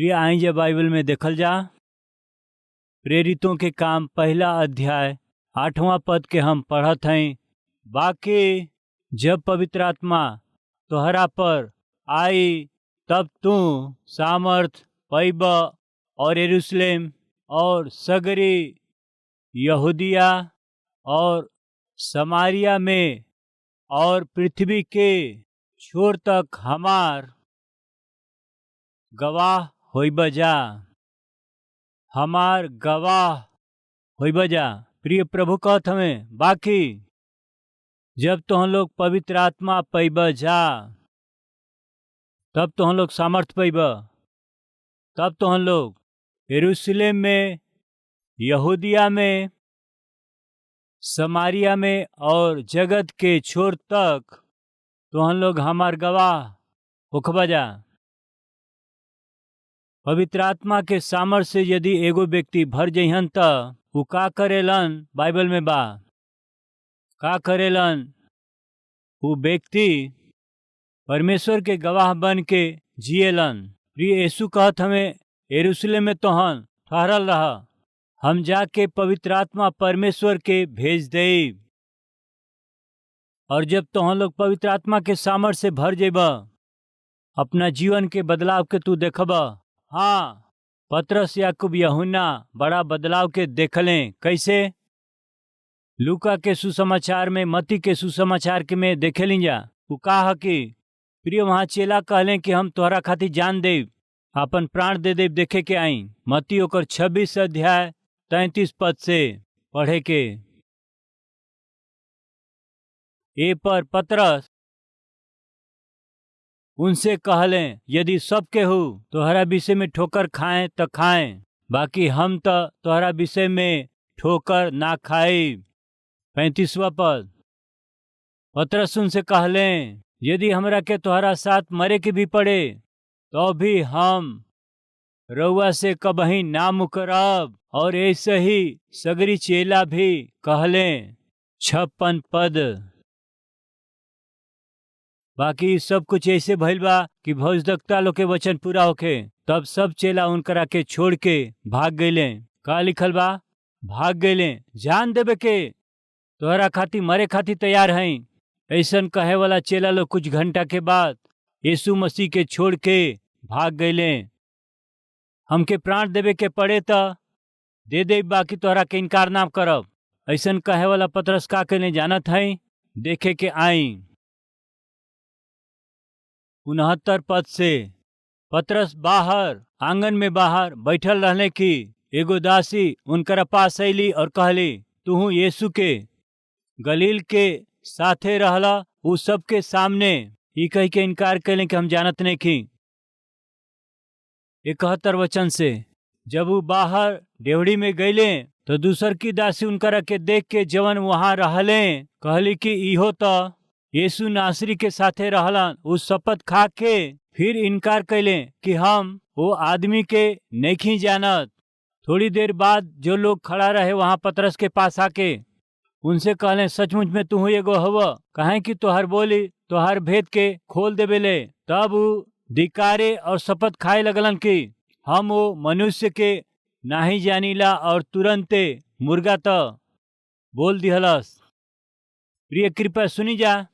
प्रिय आई जब बाइबल में देखल जा प्रेरितों के काम पहला अध्याय 8वां पद के हम पढ़त हई। बाकी जब पवित्र आत्मा तोहरा पर आई तब तू सामर्थ पैब और यरूशलेम और सगरी यहूदिया और समारिया में और पृथ्वी के छोर तक हमार गवाह होइब जा। हमार गवाह होइब जा। प्रिय प्रभु कहत हमें बाकी जब तुम लोग पवित्र आत्मा पैब जा तब तुम लोग सामर्थ पैब, तब तुम लोग यरूशलेम में, यहूदिया में, समारिया में और जगत के छोर तक तुम लोग हमार गवाह होखबा जा। पवित्र आत्मा के सामर्थ से यदि एगो व्यक्ति भर जइहन त उ का करेलन, बाइबल में बा का करेलन। उ व्यक्ति परमेश्वर के गवाह बन के जिएलन। प्रिय यीशु कहत हमें यरूशलेम में तोहन ठहरल रह, हम जाके पवित्र आत्मा परमेश्वर के भेज देब। और जब तोहन लोग पवित्र आत्मा के सामर्थ से भर जेब अपना जीवन के बदलाव के तू देखब। हाँ, पतरस, याकूब, यूहन्ना बड़ा बदलाव के देखलें। कैसे? लूका के सुसमाचार में, मत्ती के सुसमाचार के में देखेली जा। उ का कि प्रिय वहाँ चेला कहले कि हम तोहरा खातिर जान देब, अपन प्राण दे देब देखे के आई। मत्ती ओकर 26 अध्याय 33 पद से पढ़े के। ए पर पतरस उनसे कहले यदि सब केहू तोहरा विषय में ठोकर खाएं तो खाएं, बाकी हम तो तोहरा विषय में ठोकर ना खाए। 35वां पद। पतरस उनसे कहले यदि हमरा के तोहरा साथ मरे के भी पड़े तो भी हम रउआ से कबही ना मुकरब। और ऐसे ही सगरी चेला भी कहले। 56 पद। बाकी सब कुछ ऐसे भइल बा कि भविष्यवक्ता लोग के वचन पूरा होखे। तब सब चेला उनकरा के छोड़ के भाग गईले। का लिखल बा? भाग गईले। जान देवे के तोहरा खातिर मरे खातिर तैयार हैं। ऐसन कहे वाला चेला लोग कुछ घंटा के बाद यीशु मसीह के छोड़ के भाग गईले। हमके प्राण देवे के पड़े तो दे दे, बाकी तोहरा के इनकार ना करब। ऐसन कहे वाला पतरस का के जानत है, देखे के आई। 69 पद से पतरस बाहर आंगन में बाहर बैठल रहने की एगो दासी उनकर पास अली और कहली, तू यीशु के गलील के साथे रहला। उ सबके सामने ई कह के इनकार कैले कि हम जानत नहीं की। 71 वचन से जब वो बाहर डेवड़ी में गईले तो दूसर की दासी उनकरा के देख के जवन वहां रहले कहली कि इहो तो यीशु नासरी के साथे रहलन। उस शपथ खा के फिर इनकार कैले कि हम वो आदमी के नहीं जानत। थोड़ी देर बाद जो लोग खड़ा रहे वहां पतरस के पास आके उनसे कहले, सचमुच में तू एगो हव, कहे कि तोहर बोली तोहर भेद के खोल देवेले। तब वो धिकारे और शपथ खाए लगलन कि हम वो मनुष्य के नहीं जानीला, और तुरंते मुर्गा तो बोल दिहलस। प्रिय कृपया सुनी जा।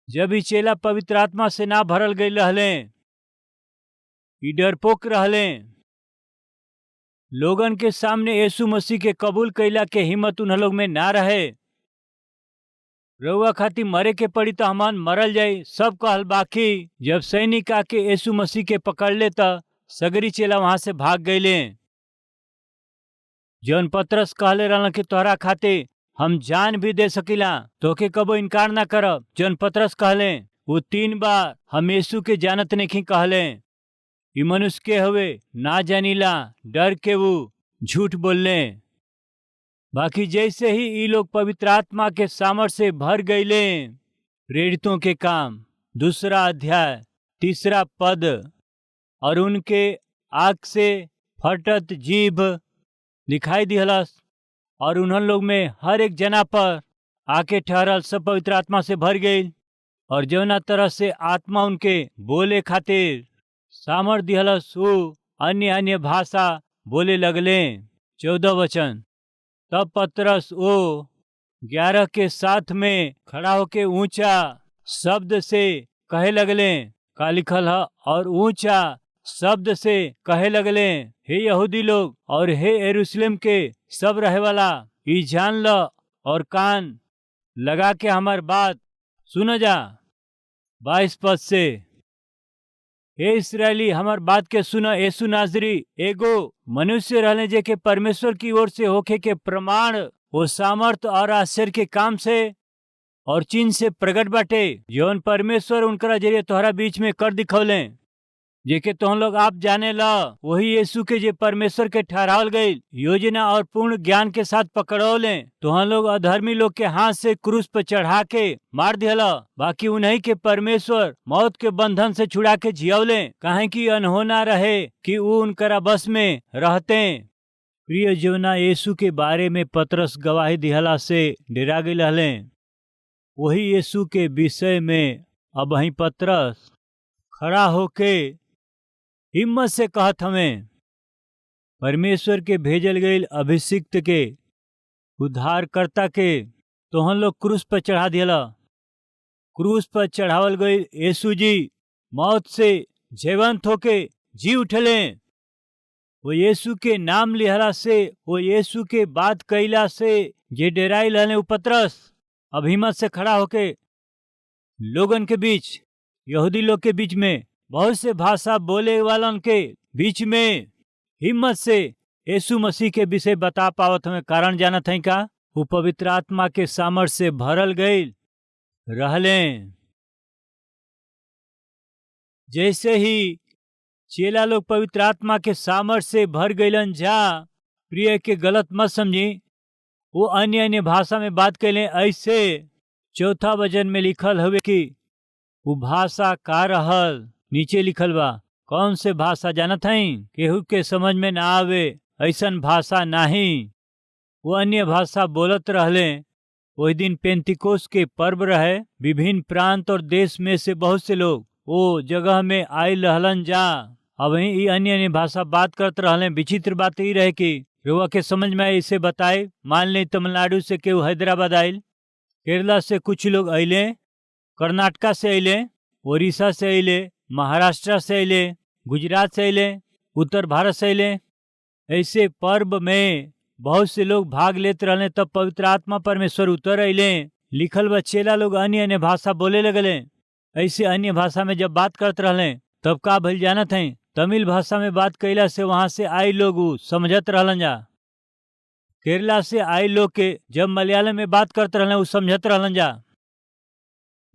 जब ई चेला पवित्र आत्मा से ना भरल गई रहले, ई डरपोक रहले, लोगन के सामने यीशु मसीह के कबूल कैला के हिम्मत उन लोग में ना रहे। रउआ खातिर मरे के पड़ी तो हमान मरल जाई सब कहल। बाकी जब सैनिक आके यीशु मसीह के पकड़ ले तो सगरी चेला वहां से भाग गईले। जौन पतरस कहले रहलन कि तोहरा खातिर हम जान भी दे सकीला, तो के कबो इनकार ना करब। जौन पतरस कहले वो 3 बार हम यीशु के जानत नहीं कहले। ई मनुष्य के हवे ना जानीला, डर के वो झूठ बोलले। बाकी जैसे ही ई लोग पवित्र आत्मा के सामर्थ से भर गईले, प्रेरितों के काम 2 अध्याय 3 पद। और उनके आग से फटत जीभ दिखाई दिहलस, और उन्हन लोग में हर एक जना पर आके ठहरल सब पवित्र आत्मा से भर गई। और जौना तरह से आत्मा उनके बोले खातिर सामर्थ दिहलस, ऊ अन्य अन्य भाषा बोले लगले। 14 वचन। तब पतरस ओ 11 के साथ में खड़ा होके ऊंचा शब्द से कहे लगले, का लिखल है, और ऊंचा शब्द से कहे लगले, हे यहूदी लोग और हे यरूशलेम के सब रहे वाला, ई जान ल और कान लगा के हमार बात सुन जा। 22 पद से, हे इस्राएली हमार बात के सुना। यीशु नासरी एगो मनुष्य रहने जे के परमेश्वर की ओर से होके के प्रमाण वो सामर्थ और आश्चर्य के काम से और चिन्ह से प्रकट बाटे, जौन परमेश्वर उनकरा जरिए तोहरा बीच में कर दिखौले, जेके तुम लोग आप जाने ला। वही यीशु के जे परमेश्वर के ठहरावल गई योजना और पूर्ण ज्ञान के साथ पकड़ौले, तुम लोग अधर्मी लोग के हाथ से क्रूस पर चढ़ा के मार दिहला, बाकी उन्हीं के परमेश्वर मौत के बंधन से छुड़ा के जियौले, काहे कि अनहोना रहे कि वो उनकरा बस में रहते। प्रिय जीवना, यीशु के बारे में पतरस गवाही दिहला से डरा गई रहले। वही यीशु के विषय में अब वही पतरस खड़ा होके हिम्मत से कहत हमें, परमेश्वर के भेजल गई अभिषिक्त के उद्धारकर्ता के तोहन लोग क्रूस पर चढ़ा दिया। क्रूस पर चढ़ावल गई यीशु जी मौत से जीवंत होके जी उठले। वो यीशु के नाम लिहला से, वो यीशु के बात कैला से जे डेराई रहने वो पतरस अब हिम्मत से खड़ा होके लोगन के बीच, यहूदी लोग के बीच में, बहुत से भाषा बोले वालन के बीच में हिम्मत से यीशु मसीह के विषय बता पावत हमें। कारण जानत है का? वो पवित्र आत्मा के सामर्थ से भरल गई रहले। जैसे ही चेला लोग पवित्र आत्मा के सामर्थ से भर गईलन जा, प्रिय के गलत मत समझी, वो अन्य अन्य भाषा में बात कैले। ऐसे 4 वचन में लिखल हुए कि वो भाषा का रहल, नीचे लिखल बा कौन से भाषा जानत हई, केहू के समझ में ना आवे ऐसन भाषा नहीं। वो अन्य भाषा बोलत रहले। वही दिन पेंतिकोस के पर्व रहे। विभिन्न प्रांत और देश में से बहुत से लोग वो जगह में आयल रहलन जा। अब वही अन्य अन्य भाषा बात करते रहले। विचित्र बात ही रहे कि रुआ के समझ में इसे बताए। मान ली तमिलनाडु से केहू हैदराबाद आयल, केरला से कुछ लोग अले, कर्नाटका से अले, उड़ीसा से अले, महाराष्ट्र से अले, गुजरात से अले, उत्तर भारत से अले। ऐसे पर्व में बहुत से लोग भाग लेते रहले। तब पवित्र आत्मा परमेश्वर उतर अले। लिखल बच्चेला लोग अन्य अन्य भाषा बोले लगले। ऐसे अन्य भाषा में जब बात करते रहले तब का भइल जानत हैं, तमिल भाषा में बात कैला से वहां से आई लोग समझत रहलन जा। केरला से आई लोग के जब मलयालम में बात करते रहले समझत रहलन जा।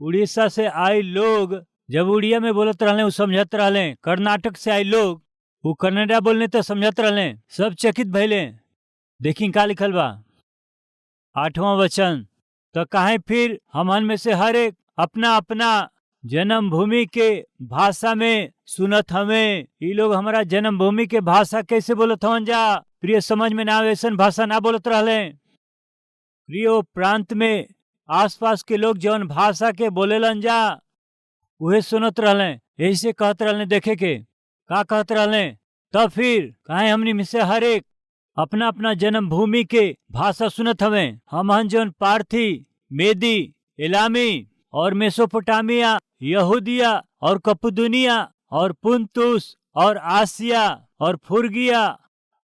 उड़ीसा से आई लोग जब उड़िया में बोलत रहले समझत रहले। कर्नाटक से आई लोग वो कन्नड़ा बोलने तो समझत रहले। सब चकित भइले। देखी का लिखल बा 8वां वचन, तो काहे फिर हमन में से हर एक अपना अपना जन्मभूमि के भाषा में सुनत हमें। ये लोग हमारा जन्मभूमि के भाषा कैसे बोलत हवन जा? प्रिय समझ में ना आवे ऐसन भाषा ना बोलत रहले। प्रिय प्रांत में आसपास के लोग जौन भाषा के बोलेलन जा उहे सुनत रहले। ऐसे कहत रहले, देखे के का कहत रहले, तब फिर काहे हमनी में से हर एक अपना अपना जन्मभूमि के भाषा सुनत हवे। हमहन जौन पार्थी, मेदी, इलामी और मेसोपोटामिया, यहूदिया और कपुदुनिया और पुंतुस और आसिया और फुर्गिया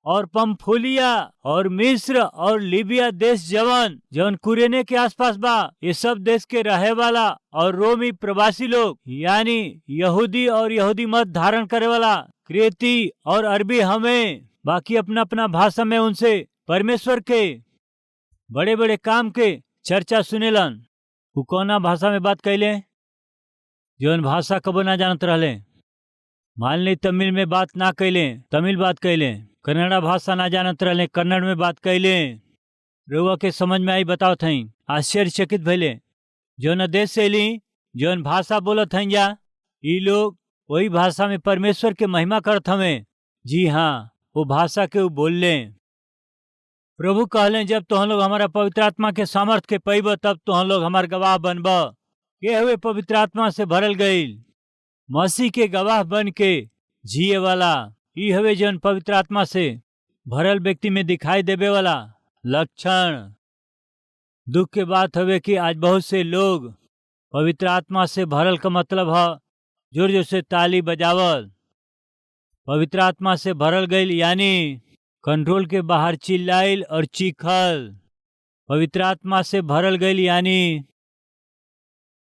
और पंफुलिया और मिस्र और लीबिया देश जवन जौन कुरेने के आसपास बा, ये सब देश के रहे वाला और रोमी प्रवासी लोग यानी यहूदी और यहूदी मत धारण करे वाला क्रेती और अरबी हमें बाकी अपना अपना भाषा में उनसे परमेश्वर के बड़े बड़े काम के चर्चा सुनेलन। वो कौना भाषा में बात कैले? जौन भाषा कबो ना जानत रहले। मान ली तमिल में बात ना कैले, तमिल बात कैले। कन्नड़ा भाषा ना जानत रहले, कन्नड़ में बात कैले। रुआ के समझ में आई बताओ थई। आश्चर्यचकित भइले। जौन देश से ली, जौन भाषा बोलत हई जा, ई लोग वही भाषा में परमेश्वर के महिमा करत हमें। जी हाँ, वो भाषा के वो बोल ले। प्रभु कहले, जब तुहन लोग हमारा पवित्र आत्मा के सामर्थ के पैब तब तुहन लोग हमार गवाह बनब। के हुए पवित्र आत्मा से भरल गई मसीह के गवाह बन के जिए वाला। ई हवे जौन पवित्र आत्मा से भरल व्यक्ति में दिखाई देवे वाला लक्षण। दुख के बात हवे कि आज बहुत से लोग पवित्र आत्मा से भरल का मतलब है जोर जोर से ताली बजावल। पवित्र आत्मा से भरल गईल यानी कंट्रोल के बाहर चिल्लाइल और चीखल। पवित्र आत्मा से भरल गईल यानी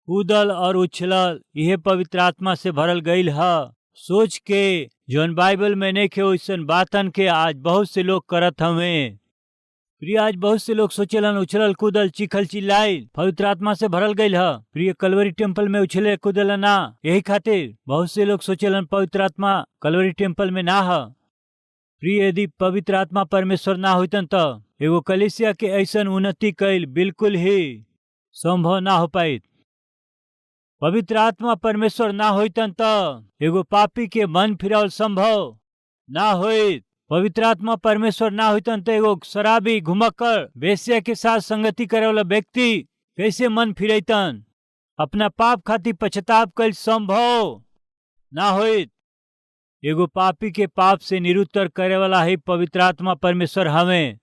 कूदल और उछलल। यह पवित्र आत्मा से भरल गईल है। सोच के जौन बाइबल में नहीं खे वैसन बातन के आज बहुत से लोग करत हवे। प्रिय, आज बहुत से लोग सोचेलन उछलल कूदल चीखल चिल्लाइल पवित्र आत्मा से भरल गईल है। प्रिय, कलवरी टेम्पल में उछले कूदल ना, यही खातिर बहुत से लोग सोचेलन पवित्र आत्मा कलवरी टेम्पल में ना है। प्रिय, यदि पवित्र आत्मा परमेश्वर ना होतन तो एगो कलीसिया के ऐसन उन्नति कैल बिल्कुल ही संभव ना हो पाई। पवित्र आत्मा परमेश्वर ना होतन तो एगो पापी के मन फिरावल संभव ना होइत। पवित्र आत्मा परमेश्वर ना होतन तो एगो शराबी घुमक्कड़ वेश्या के साथ संगति करे वाला व्यक्ति कैसे मन फिरैतन। अपना पाप खातिर पश्चाताप कैल संभव ना होइत। एगो पापी के पाप से निरुत्तर करे वाला ही पवित्र आत्मा परमेश्वर हमें।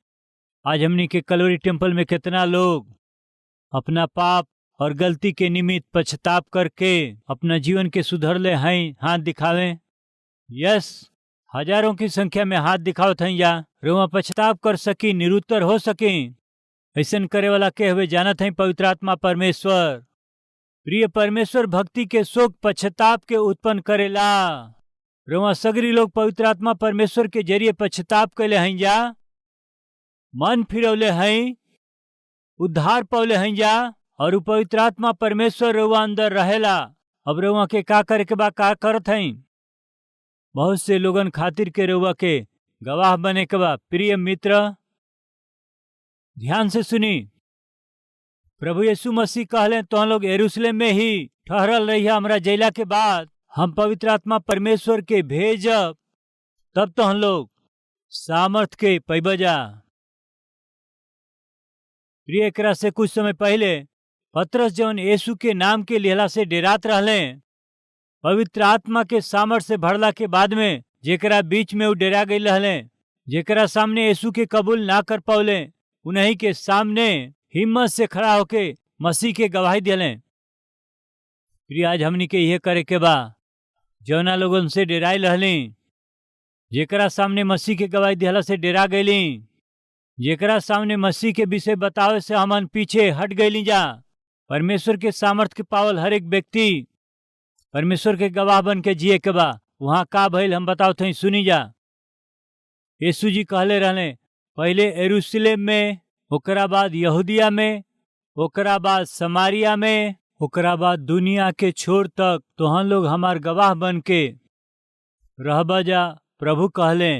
आज हमनी के कलवरी टेम्पल में कितना लोग अपना पाप और गलती के निमित्त पश्चाताप करके अपना जीवन के सुधरले हैं, हाथ दिखावे। यस, हजारों की संख्या में हाथ दिखावत हैं या रोमा पश्चाताप कर सकी, निरुत्तर हो सकी। ऐसन करे वाला के हुए जानत हैं पवित्र आत्मा परमेश्वर। प्रिय, परमेश्वर भक्ति के शोक पश्चाताप के उत्पन्न करेला। रोमा सगरी लोग पवित्र आत्मा परमेश्वर के जरिए पश्चाताप कैले हैं जा, मन फिरौले हैं, उद्धार पौले हैं जा, और उ पवित्र आत्मा परमेश्वर रोवा अंदर रहेला। अब रोवा के का करे के बा, का करत हैं? बहुत से लोगन खातिर के रोवा के गवाह बने के बा। प्रिय मित्र, ध्यान से सुनी। प्रभु यीशु मसीह कहले तो हम लोग यरूशलेम में ही ठहरल रही हमरा जैला के बाद हम पवित्र आत्मा परमेश्वर के भेजब, तब तो हम लोग सामर्थ के पैबजा। प्रिय, एकरा से कुछ समय पहले पतरस जौन यीशु के नाम के लेहला से डेरात रहले, पवित्र आत्मा के सामर्थ से भरला के बाद में जेकरा बीच में वो डेरा गई रहले, जेकरा सामने यीशु के कबूल ना कर पौले, उन्हीं के सामने हिम्मत से खड़ा होके मसीह के गवाही दिले। प्रिय, आज हमनी के यह करे के बा जौना लोगन से डेराई रहली, जेकरा सामने मसीह के गवाही दिहला से डेरा गईली, जेकरा सामने मसीह के विषय बतावे से हमन पीछे हट गईली जा। परमेश्वर के सामर्थ के पावल हर एक व्यक्ति परमेश्वर के गवाह बन के जिए के बा। वहां का भइल हम बताओ थे, सुनी जा। यीशु जी कहले रहले पहले यरूशलेम में, ओकरा बाद यहूदिया में, ओकरा बाद समारिया में, ओकरा बाद दुनिया के छोर तक तोहन लोग हमार गवाह बन के रहबा जा। प्रभु कहले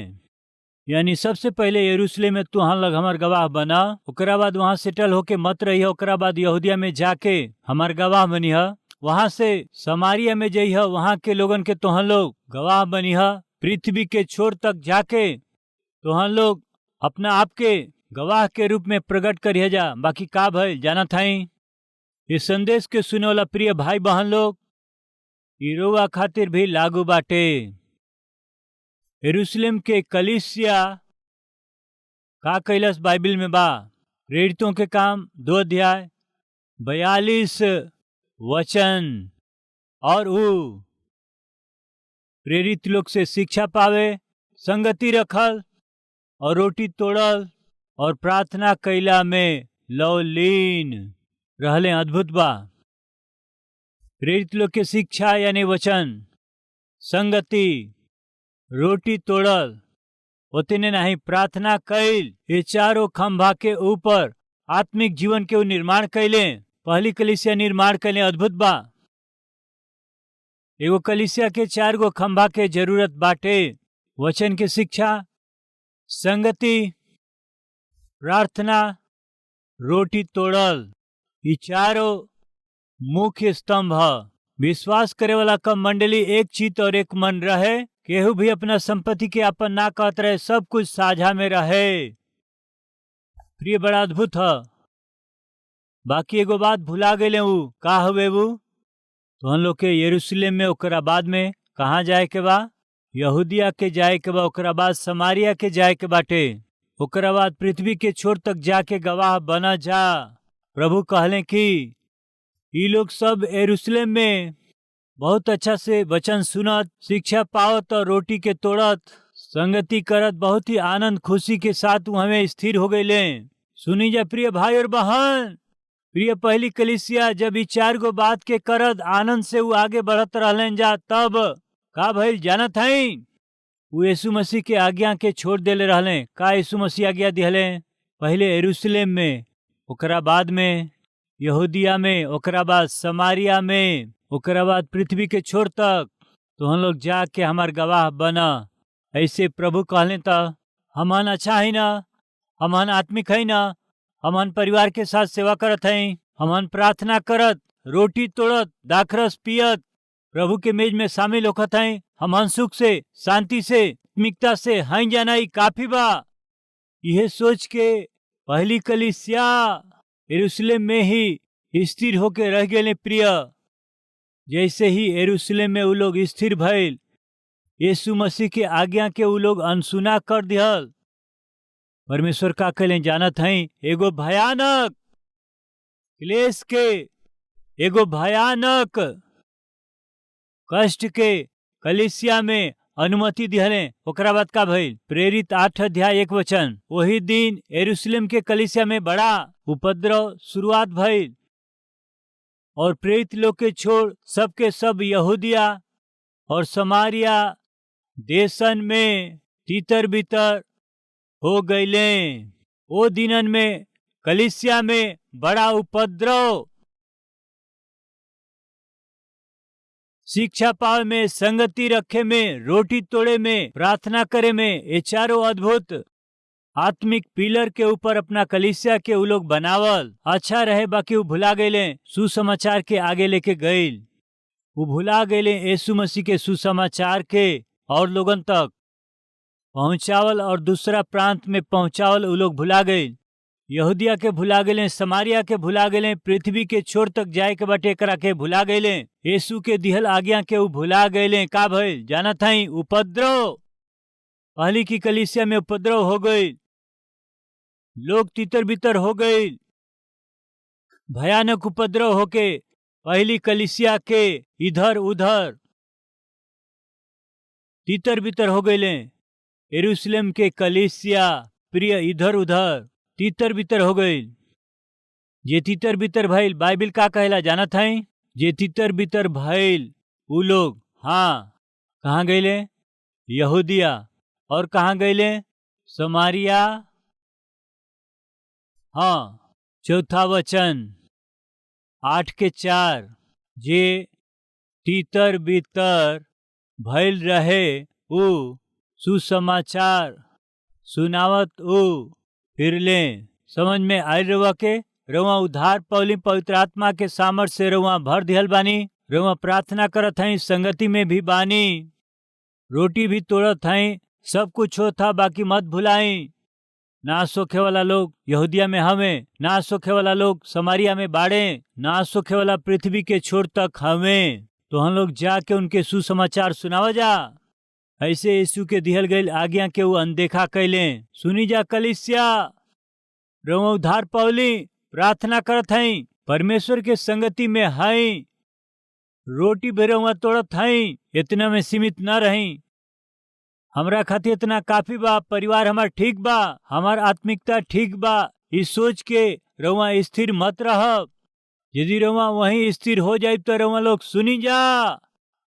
यानी सबसे पहले यरूशलेम में तोहन लोग हमार गवाह बना, ओकरा बाद वहां सेटल होके मत रही, ओकरा बाद यहूदिया में जाके हमार गवाह बनी है। वहां से समारिया में जई है, वहां के लोगन के तोहन लोग गवाह बनी है। पृथ्वी के छोर तक जाके तोहन लोग अपना आप के गवाह के रूप में प्रकट करिए जा। बाकी का भइल जाना थाई। इस संदेश के सुने वाला प्रिय भाई बहन लोग, इरोवा खातिर भी लागू बाटे। यरूशलेम के कलीसिया का कैलस बाइबल में बा। प्रेरितों के काम 2 अध्याय 42 वचन। और वो प्रेरित लोग से शिक्षा पावे, संगति रखल और रोटी तोड़ल और प्रार्थना कैला में लवलीन रहले। अद्भुत बा। प्रेरित लोग के शिक्षा यानी वचन, संगति, रोटी तोड़ल, उतने नहीं प्रार्थना कैल, ये चारों खंभा के ऊपर आत्मिक जीवन के निर्माण कैले। पहली कलीसिया निर्माण कैले। अद्भुत बा। एगो कलीसिया के 4 गो खंभा के जरूरत बाटे। वचन के शिक्षा, संगति, प्रार्थना, रोटी तोड़ल, ये चारों मुख्य स्तंभ है। विश्वास करे वाला का मंडली एक चित और एक मन रहे, केहू भी अपना संपत्ति के अपन ना कहत रहे, सब कुछ साझा में रहे। प्रिय, बड़ा अद्भुत है। बाकी एगो बात भुला गए ऊ, का हवे वो? तो हम लोग के यरूशलेम में ओकरा बाद में कहाँ जाए के बा? यहूदिया के जाए के बा, ओकरा बाद समारिया के जाए के बाटे, ओकरा बाद पृथ्वी के छोर तक जाके गवाह बना जा। प्रभु कहले कि ये लोग सब यरूशलेम में बहुत अच्छा से वचन सुनत, शिक्षा पावत और रोटी के तोड़त, संगति करत बहुत ही आनंद खुशी के साथ वहां स्थिर हो गए। सुनी जा प्रिय भाई और बहन, प्रिय पहली कलीसिया जब ई 4 गो बात के करत आनंद से वो आगे बढ़त रहलन जा, तब का भइल जानत हई? वो यीशु मसीह के आज्ञा के छोड़ देले रहले। का यीशु मसीह आज्ञा दिहले? पहले यरूशलेम में, ओकरा बाद में यहूदिया में, ओकरा बाद समारिया में, ओकरा बाद पृथ्वी के छोर तक तो हम लोग जाके हमार गवाह बना। ऐसे प्रभु कहले त हमन अच्छा है ना, हमन आत्मिक है ना, हमन परिवार के साथ सेवा करत हैं, हमन प्रार्थना करत, रोटी तोड़त, दाखरस पियत, प्रभु के मेज में शामिल होखत हैं, हमन सुख से, शांति से, आत्मिकता से हैं जाना ही काफी बा। यह सोच के पहली कलीसिया यरूशलेम में ही स्थिर होके रह गए। प्रिय, जैसे ही यरूशलेम में वो लोग स्थिर भइल, यीशु मसीह के आज्ञा के वो लोग अनसुना कर दिहल। परमेश्वर का कहले जानत हैं? एगो भयानक क्लेश के, एगो भयानक कष्ट के कलीसिया में अनुमति दिहले। ओकरा बाद का भइल? प्रेरित 8 अध्याय 1 वचन, वही दिन यरूशलेम के कलीसिया में बड़ा उपद्रव शुरुआत भइल और प्रेरित लोग के छोड़ सबके सब यहूदिया और समारिया देशन में तीतर बितर हो गईले। ओ दिनन में कलीसिया में बड़ा उपद्रव, शिक्षा पावे में, संगति रखे में, रोटी तोड़े में, प्रार्थना करे में, ये चारों अद्भुत आत्मिक पिलर के ऊपर अपना कलीसिया के उ लोग बनावल अच्छा रहे, बाकी वो भुला गए सुसमाचार के आगे लेके गए। वो भुला गए यीशु मसीह के सुसमाचार के और लोगन तक पहुंचावल और दूसरा प्रांत में पहुंचावल उ लोग भुला गए। यहूदिया के भुला गए, समारिया के भुला गए, पृथ्वी के छोर तक जाए के बाटे करा के भुला गए, यीशु के दिहल आज्ञा के वो भुला गए। का भइल जानत हई? उपद्रव। पहली की कलीसिया में उपद्रव हो गई, लोग तितर बितर हो गए, भयानक उपद्रव होके पहली कलीसिया के इधर उधर तितर बितर हो गए। यरूशलेम के कलीसिया प्रिय इधर उधर तितर बितर हो गई। जे तितर बितर भइल, बाइबिल का कहला जानत हई? जे तितर बितर भइल उ लोग, हाँ, कहाँ गईले? यहूदिया। और कहाँ गईले? समारिया। हाँ, चौथा वचन 8:4, जे तीतर बितर भइल रहे उ सुसमाचार सुनावत उ फिरले। समझ में आयल रवा के? रवा उद्धार पौली, पवित्र आत्मा के सामर्थ से रवा भर दिहल बानी, रवा प्रार्थना करत हई, संगति में भी बानी, रोटी भी तोड़त हई, सब कुछ होता, बाकी मत भुलाई। नाश होखे वाला लोग यहूदिया में हमें, नाश होखे वाला लोग समारिया में बाड़े, नाश होखे वाला पृथ्वी के छोर तक हमें, तो हम लोग जाके उनके सुसमाचार सुनावा जा। ऐसे यीशु के दिहल गईल आज्ञा के वो अनदेखा कैले। सुनी जा कलीसिया, रवा उद्धार पौली, प्रार्थना करत हई, परमेश्वर के संगति में हई, रोटी भी रवा तोड़त हई, इतना में सीमित न रही। हमरा खातिर इतना काफी बा, परिवार हमार ठीक बा, हमार आत्मिकता ठीक बा, इस सोच के रवा स्थिर मत रह। यदि रवा वहीं स्थिर हो जाए तो रवा लोग सुनी जा,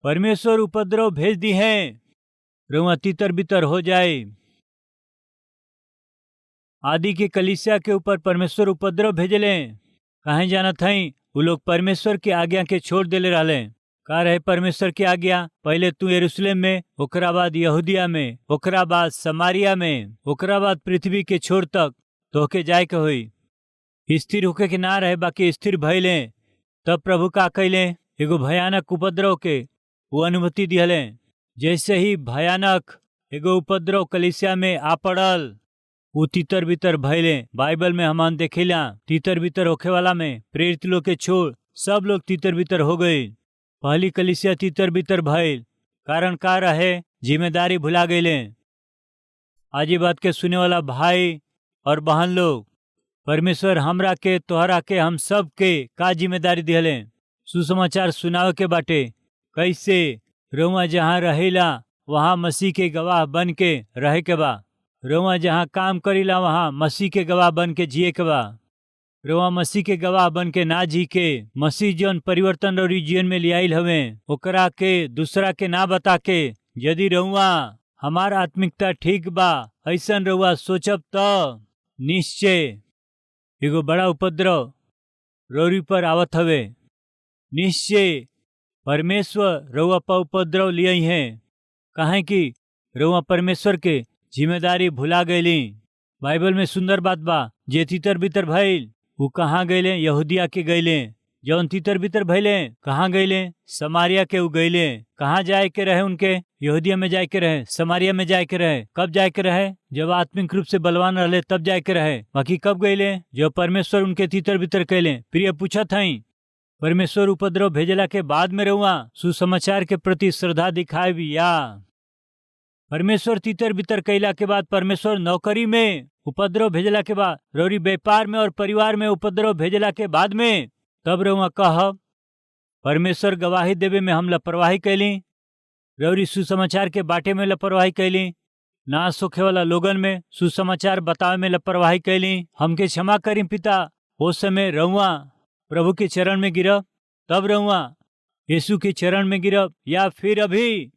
परमेश्वर उपद्रव भेज दी है, रवा तितर बितर हो जाए। आदि के कलीसिया के ऊपर परमेश्वर उपद्रव भेजले, कहे जानत हई? वो लोग परमेश्वर के आज्ञा के छोड़ देले रहले। का रहे परमेश्वर की आज्ञा? पहले तू यरूशलेम में, ओकरा बाद यहूदिया में, ओकरा बाद समारिया में, ओकरा बाद पृथ्वी के छोर तक तोहके जाए के होई। स्थिर होके के ना रहे, बाकी स्थिर भइले। तब प्रभु का कैले? एगो भयानक उपद्रव के वो अनुमति दिहले। जैसे ही भयानक एगो उपद्रव कलीसिया में आ पड़ल, वो तितर बितर भइले। बाइबल में हम देखेला तितर बितर होखे वाला में प्रेरित लोग के छोड़ सब लोग तितर बितर हो गए। पहली कलीसिया तितर बितर भइल, कारण का रहे? जिम्मेदारी भुला गईले। आज ये बात के सुने वाला भाई और बहन लोग, परमेश्वर हमरा के, तोहरा के, हम सब के का जिम्मेदारी दिहले? सुसमाचार सुनावे के बाटे। कैसे रउआ जहाँ रहेला वहाँ मसीह के गवाह बन के रहे के बा। रउआ जहाँ काम करीला वहाँ मसीह के गवाह बन के जिए के बा। रउआ मसीह के गवाह बन के ना जी के मसीह जौन परिवर्तन और जीवन में लियाइल हवे ओकरा के दूसरा के ना बता के, यदि रउआ हमार आत्मिकता ठीक बा ऐसन रउआ सोचब त निश्चय एगो बड़ा उपद्रव रौरी पर आवत हवे। निश्चय परमेश्वर रउआ पर उपद्रव लियई है, काहे कि रउआ परमेश्वर के जिम्मेदारी भुला गईली। बाइबल में सुंदर बात बा, जे तितर बितर भइल वो कहाँ गईले? यहूदिया के गईले। जौन तितर बितर भइले कहाँ गईले? समारिया के उ गईले। कहाँ जाए के रहे उनके? यहूदिया में जाए के रहे, समारिया में जाए के रहे। कब जाए के रहे? जब आत्मिक रूप से बलवान रहे तब जाए के रहे। बाकी कब गईले? जब परमेश्वर उनके तितर बितर कैले। प्रिय पूछत हई, परमेश्वर उपद्रव भेजला के बाद में रहुआ सुसमाचार के प्रति श्रद्धा दिखाए या परमेश्वर तितर बितर कैला के बाद, परमेश्वर नौकरी में उपद्रव भेजला के बाद, रौरी व्यापार में और परिवार में उपद्रव भेजला के बाद में, तब रउआ कह परमेश्वर गवाही देवे में हम लापरवाही कैली, रौरी सुसमाचार के बाटे में लापरवाही कैली, नाश होखे वाला लोगन में सुसमाचार बतावे में लापरवाही कैली। हमके क्षमा करी पिता। उस समय रउआ प्रभु के चरण में गिरब, तब रउआ यीशु के चरण में गिरब, या फिर अभी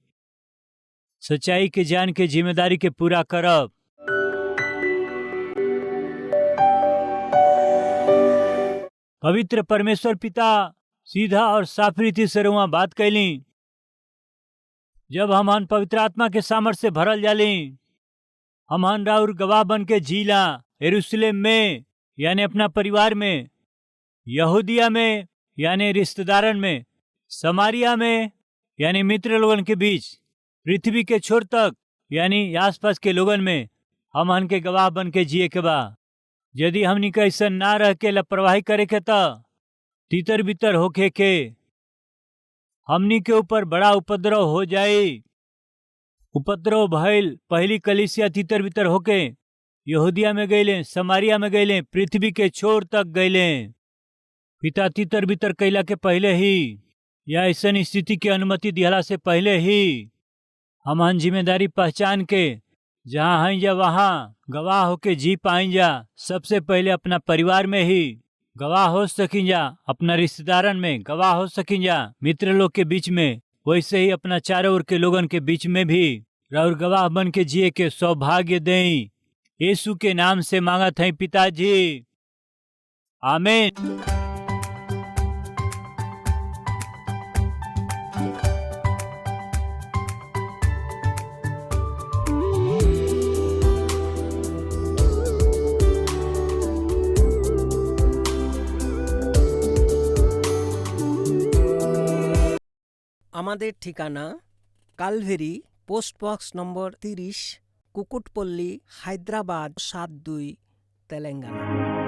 सच्चाई के जान के जिम्मेदारी के पूरा करब। पवित्र परमेश्वर पिता सीधा और साफ रीति से रउआ बात कैली। जब हमन पवित्र आत्मा के सामर्थ से भरल जाली, हमन राउर गवाह बन के जीला। यरूशलेम में यानी अपना परिवार में, यहूदिया में यानी रिश्तेदारन में, समारिया में यानी मित्र लोगन के बीच, पृथ्वी के छोर तक यानी आसपास के लोगन में हमन के गवाह बन के जिए के बा। यदि हमनी के ऐसा ना रह के लापरवाही करे के त तितर बितर होके के हमनी के ऊपर बड़ा उपद्रव हो जाई। उपद्रव भइल पहली कलीसिया तितर बितर होके यहूदिया में गईले, समारिया में गईले, पृथ्वी के छोर तक गईले। पिता तितर बितर कैला के पहले ही या ऐसन स्थिति की अनुमति दिहला से पहले ही हमन जिम्मेदारी पहचान के जहाँ हैं जा वहाँ गवाह होके जी पाइन जा। सबसे पहले अपना परिवार में ही गवाह हो सकिन जा, अपना रिश्तेदारन में गवाह हो सकिन जा, मित्र लोग के बीच में, वैसे ही अपना चारों ओर के लोगन के बीच में भी और गवाह बन के जिए के सौभाग्य दें। यीशु के नाम से मांगत हैं पिताजी, आमीन। আমাদের ঠিকানা Calvary, post box number 30, Kukatpally, Hyderabad 72, Telangana.